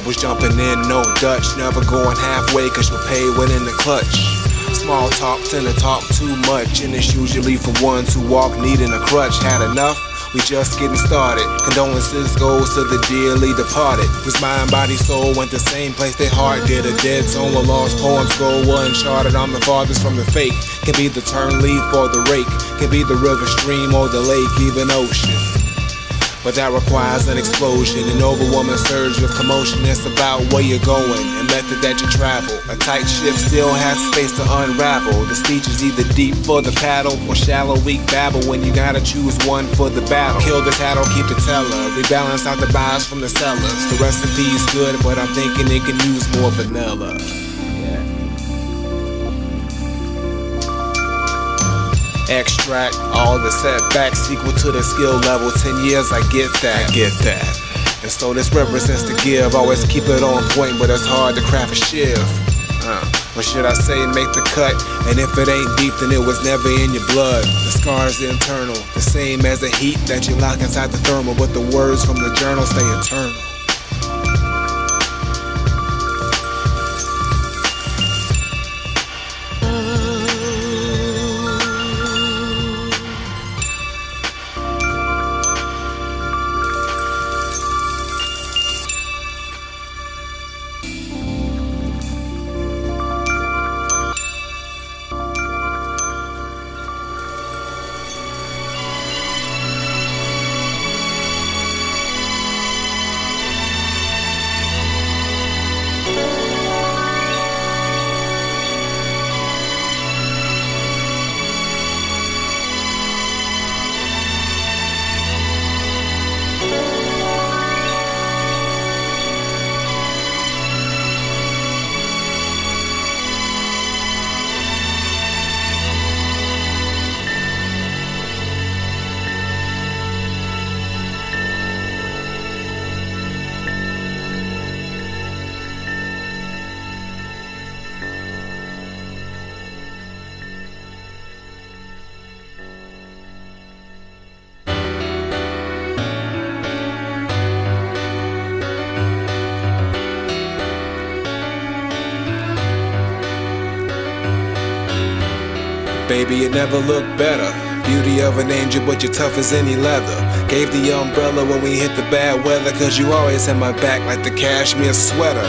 doubles jumping in, no Dutch. Never going halfway cause you pay within the clutch. Small talk tend to talk too much, and it's usually for ones who walk needing a crutch. Had enough? We just getting started. Condolences goes to the dearly departed, whose mind, body, soul went the same place their heart did. A dead soul, a lost poems go uncharted. I'm the farthest from the fake. Can be the turn leaf or the rake. Can be the river, stream, or the lake, even ocean. But that requires an explosion, an overwhelming surge of commotion. It's about where you're going and method that you travel. A tight ship still has space to unravel. The speech is either deep for the paddle or shallow, weak babble when you gotta choose one for the battle. Kill the tattle, keep the teller. Rebalance out the buyers from the sellers. The recipe's good, but I'm thinking it can use more vanilla. Extract all the setbacks equal to the skill level. 10 years, I get that. And so this represents the give. Always keep it on point, but it's hard to craft a shiv. Or should I say make the cut? And if it ain't deep, then it was never in your blood. The scars are internal, the same as the heat that you lock inside the thermal. But the words from the journal stay eternal. Baby, it never looked better. Beauty of an angel, but you're tough as any leather. Gave the umbrella when we hit the bad weather, cause you always had my back like the cashmere sweater.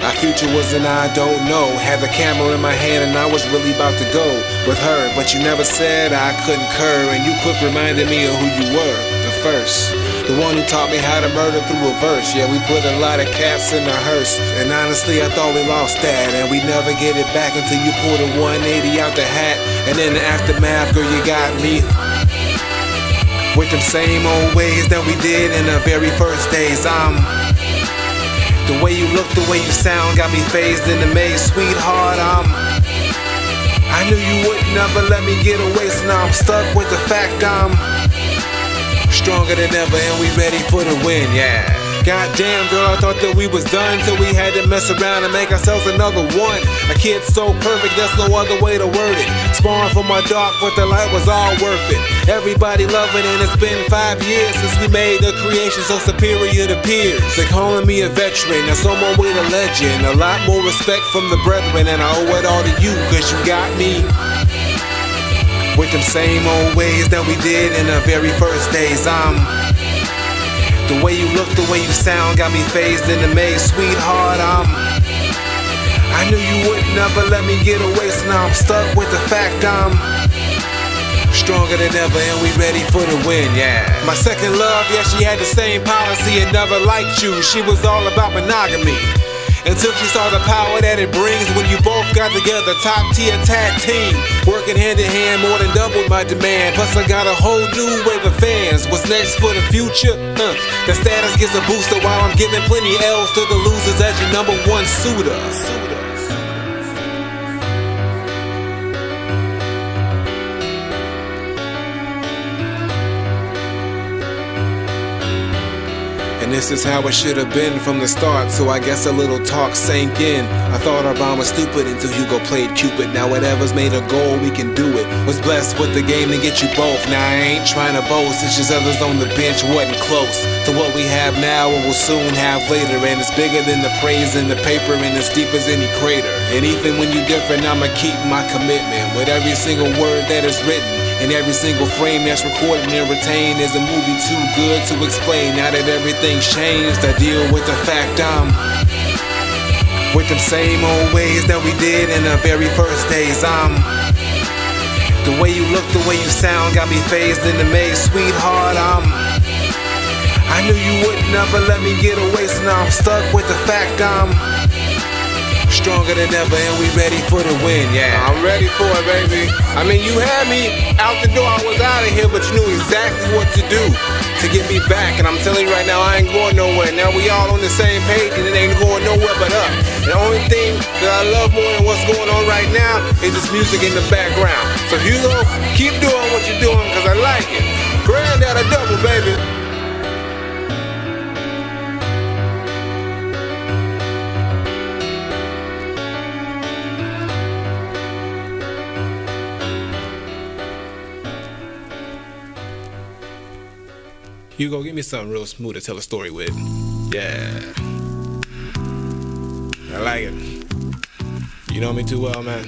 Our future was an I don't know. Had the camera in my hand and I was really about to go with her, but you never said I couldn't curve, and you quick reminded me of who you were, the first. The one who taught me how to murder through a verse. Yeah, we put a lot of cats in a hearse, and honestly I thought we lost that, and we never get it back until you pull the 180 out the hat. And in the aftermath, girl, you got me with them same old ways that we did in the very first days. The way you look, the way you sound got me phased in the maze, sweetheart. I knew you would never let me get away, so now I'm stuck with the fact I'm stronger than ever, and we ready for the win, yeah. Goddamn, girl, I thought that we was done till we had to mess around and make ourselves another one. A kid so perfect, there's no other way to word it. Spawned from my dark, but the light was all worth it. Everybody loving, and it's been 5 years since we made a creation so superior to peers. They calling me a veteran, that's on my way to legend. A lot more respect from the brethren, and I owe it all to you, cause you got me with them same old ways that we did in the very first days. The way you look, the way you sound got me phased in the maze, sweetheart. I knew you would never let me get away, so now I'm stuck with the fact I'm stronger than ever, and we ready for the win, yeah. My second love, yeah, she had the same policy and never liked you. She was all about monogamy, until she saw the power that it brings when you both got together, top tier tag team, working hand in hand, more than doubled my demand. Plus I got a whole new wave of fans. What's next for the future? The status gets a booster while I'm giving plenty L's to the losers as your number one suitor. And this is how it should have been from the start, so I guess a little talk sank in. I thought our bond was stupid until Hugo played Cupid. Now whatever's made a goal, we can do it. Was blessed with the game to get you both. Now I ain't trying to boast, it's just others on the bench wasn't close to what we have now and will soon have later. And it's bigger than the praise in the paper and as deep as any crater. And even when you different, I'ma keep my commitment with every single word that is written. And every single frame that's recorded and retained is a movie too good to explain. Now that everything's changed, I deal with the fact I'm with them same old ways that we did in the very first days. The way you look, the way you sound got me phased in the maze, sweetheart. I knew you would never let me get away, so now I'm stuck with the fact I'm stronger than ever and we ready for the win, yeah. I'm ready for it, baby. I mean, you had me out the door, I was out of here, but you knew exactly what to do to get me back. And I'm telling you right now, I ain't going nowhere. Now we all on the same page and it ain't going nowhere but up. The only thing that I love more than what's going on right now is this music in the background. So Hugo, keep doing what you're doing, cause I like it. Granddad a double, baby. Hugo, give me something real smooth to tell a story with. Yeah. I like it. You know me too well, man.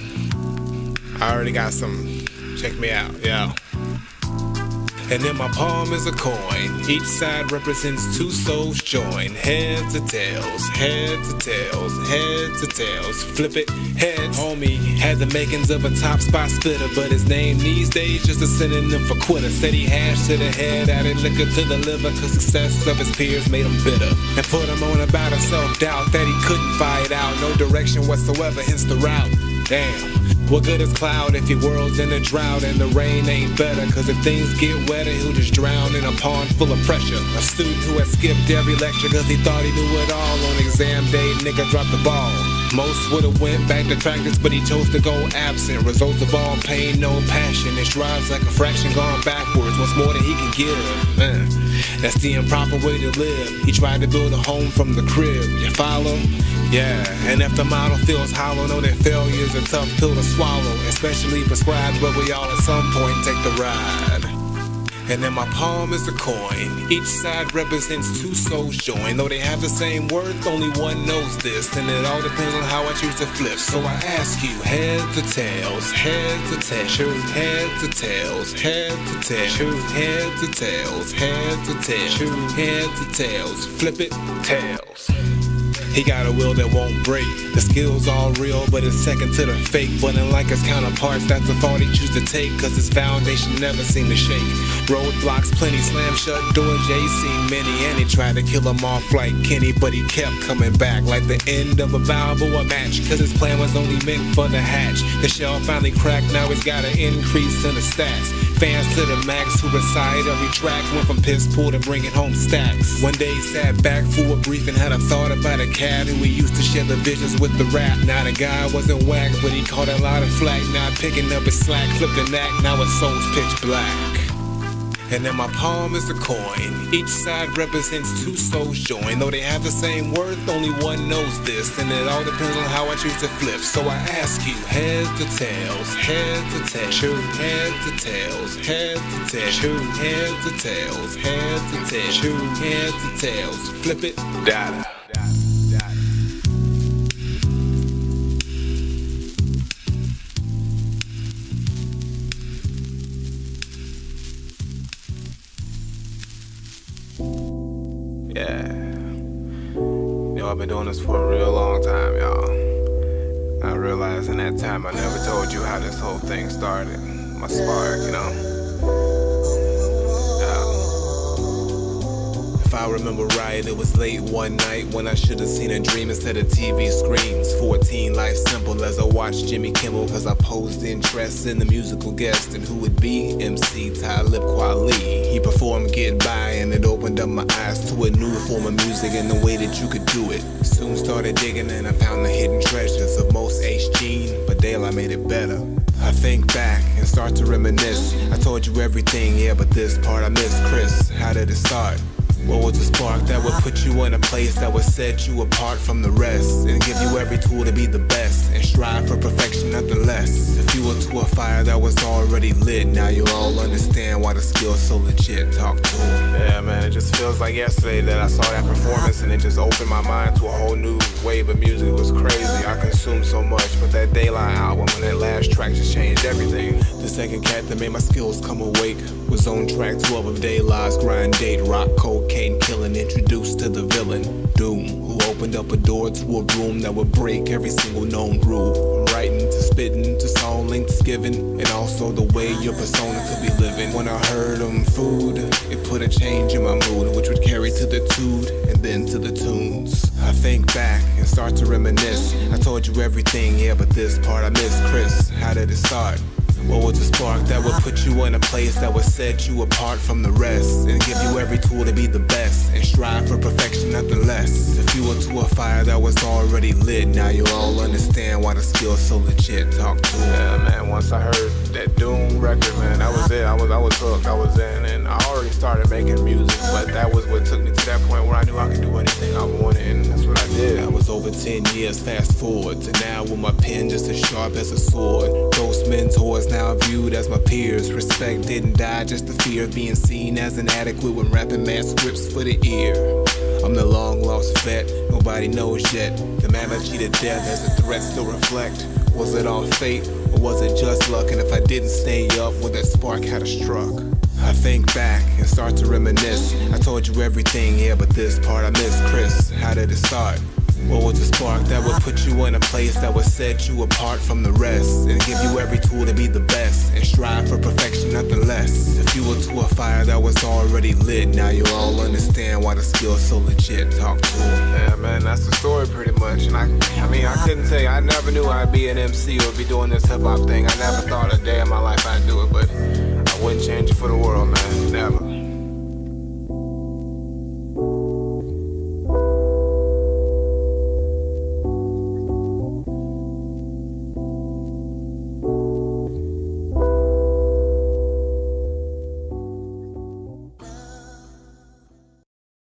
I already got something. Check me out, yeah. And in my palm is a coin. Each side represents two souls joined. Heads to tails, heads to tails, heads to tails. Flip it, heads. Homie had the makings of a top spot spitter, but his name these days just a synonym for quitter. Said he hashed to the head, added liquor to the liver, cause success of his peers made him bitter. And put him on about a self-doubt that he couldn't fight out. No direction whatsoever, hence the route. Damn. What good is cloud if your world's in a drought and the rain ain't better? Cause if things get wetter, he'll just drown in a pond full of pressure. A student who had skipped every lecture cause he thought he knew it all. On exam day, nigga dropped the ball. Most would've went back to practice, but he chose to go absent. Results of all pain, no passion. It strives like a fraction gone backwards. What's more than he can give? Man, that's the improper way to live. He tried to build a home from the crib. You follow? Yeah, and if the model feels hollow, know that failure's a tough pill to swallow, especially prescribed, but we all at some point take the ride. And in my palm is a coin. Each side represents two souls joined. Though they have the same worth, only one knows this. And it all depends on how I choose to flip. So I ask you, heads to tails, heads to tails, heads to tails, heads to tails, heads to tails, heads to tails, heads to tails, flip it, tails. He got a will that won't break. The skill's all real, but it's second to the fake. But unlike his counterparts, that's the fault he choose to take. Cause his foundation never seemed to shake. Roadblocks plenty, slam shut doors, yeah, he seen many. And he tried to kill him off like Kenny, but he kept coming back like the end of a Balboa match. Cause his plan was only meant for the hatch. The shell finally cracked, now he's got an increase in the stats. Fans to the max who recite every track. Went from piss pool to bringing home stacks. One day he sat back for a brief and had a thought about a cat who he used to share the visions with the rap. Now the guy wasn't whack, but he caught a lot of flack. Now picking up his slack, flipped the knack, now his soul's pitch black. And in my palm is a coin. Each side represents two souls joined. Though they have the same worth, only one knows this. And it all depends on how I choose to flip. So I ask you, heads to tails, heads to tails, heads to tails, heads to tails, heads to tails, heads to tails, heads to tails, flip it, data. Yeah, I've been doing this for a real long time, y'all. I realized in that time I never told you how this whole thing started. My spark, If I remember right, it was late one night when I should have seen a dream instead of TV screens. 14, life simple as I watched Jimmy Kimmel, cause I posed interest in the musical guest and who would be MC Talib Kweli. He performed Get By and it opened up my eyes to a new form of music and the way that you could do it. Soon started digging and I found the hidden treasures of most H-Gene, but Dale, I made it better. I think back and start to reminisce. I told you everything, yeah, but this part I miss. Chris, how did it start? What was the spark that would put you in a place that would set you apart from the rest, and give you every tool to be the best, and strive for perfection, nothing less? The fuel to a fire that was already lit. Now you all understand why the skill's so legit. Talk to him. Yeah, man, it just feels like yesterday that I saw that performance, and it just opened my mind to a whole new wave of music. It was crazy. I consumed so much, but that Daylight album and that last track just changed everything. The second cat that made my skills come awake was on track 12 of Daylight's Granddad. Rock, cocaine, killing, introduced to the villain Doom, who opened up a door to a room that would break every single known rule. From writing to spitting to song lengths given, and also the way your persona could be living. When I heard food, it put a change in my mood, which would carry to the tude and then to the tunes. I think back and start to reminisce. I told you everything, yeah, but this part I miss. Chris, how did it start? What was the spark that would put you in a place that would set you apart from the rest, and give you every tool to be the best, and strive for perfection, nothing less? The fuel to a fire that was already lit. Now you all understand why the skill's so legit. Talk to him. Yeah, man, once I heard that Doom record, man, that was it. I was hooked. I was in, and I already started making music, but that was what took me to that point where I knew I could do anything I wanted, and that's what I did. That was over 10 years, fast forward to now, with my pen just as sharp as a sword. Ghost mentors now viewed as my peers. Respect didn't die, just the fear of being seen as inadequate when rapping mad scripts for the ear. I'm the long lost vet, nobody knows yet. The man I cheated death as the threat still reflect. Was it all fate, or was it just luck? And if I didn't stay up, would that spark had a struck? I think back and start to reminisce. I told you everything, yeah, but this part I miss. Chris, how did it start? What was the spark that would put you in a place that would set you apart from the rest, and give you every tool to be the best, and strive for perfection, nothing less? The fuel to a fire that was already lit. Now you all understand why the skill's so legit. Talk to him. Yeah, man, that's the story pretty much. And I mean, I couldn't tell you, I never knew I'd be an MC or be doing this hip hop thing. I never thought a day in my life I'd do it, but I wouldn't change it for the world, man. Never.